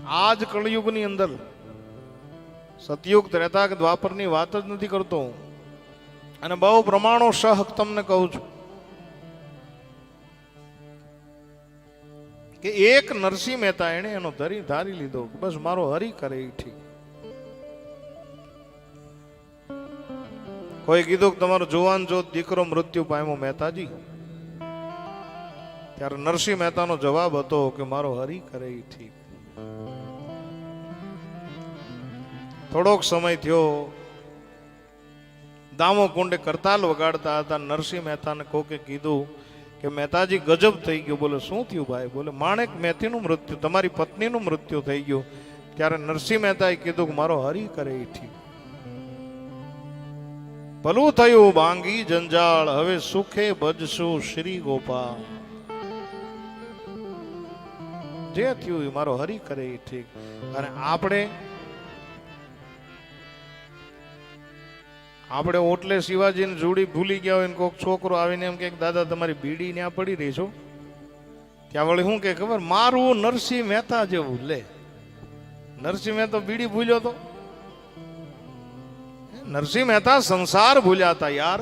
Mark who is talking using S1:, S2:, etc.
S1: આજ કળયુગની અંદર સતયુગ ત્રેતા કે દ્વાપરની વાત જ નથી કરતો, અને બહુ પ્રમાણો સહક તમને કહું છું કે એક નરસિંહ મહેતા એને એનો ધારી લીધો, બસ મારો હરી કરે એ ઠીક. કોઈ કીધું કે તમારો જુવાન જો દીકરો મૃત્યુ પામ્યો મહેતાજી, ત્યારે નરસિંહ મહેતાનો જવાબ હતો કે મારો હરી કરે એ ઠીક. થોડોક સમય થયો, દામો કુંડે કરતાલ વગાડતા હતા. નરસિંહ મહેતાને કોકે કીધું કે મહેતાજી ગજબ થઈ ગયું. બોલે શું થયું ભાઈ? બોલે માણેક મહેતીનું મૃત્યુ, તમારી પત્નીનું મૃત્યુ થઈ ગયું. ત્યારે નરસિંહ મહેતાએ કીધું કે મારો હરી કરે એ ઠીક. ભલું થયું ભાંગી જંજાળ, હવે સુખે ભજશું શ્રી ગોપાલ. જે થયું એ મારો હરી કરે એ ઠીક. અને આપણે ઓટલે શિવાજીને જોડી ભૂલી ગયા હોય ને કોઈક છોકરો આવીને એમ કે દાદા તમારી બીડી ત્યાં પડી રહી છો, ત્યાં વળી શું કે ખબર, મારું નરસિંહ મહેતા જેવું. લે, નરસિંહ મહેતા બીડી ભૂલ્યો તો? નરસિંહ મહેતા સંસાર ભૂલ્યા હતા યાર.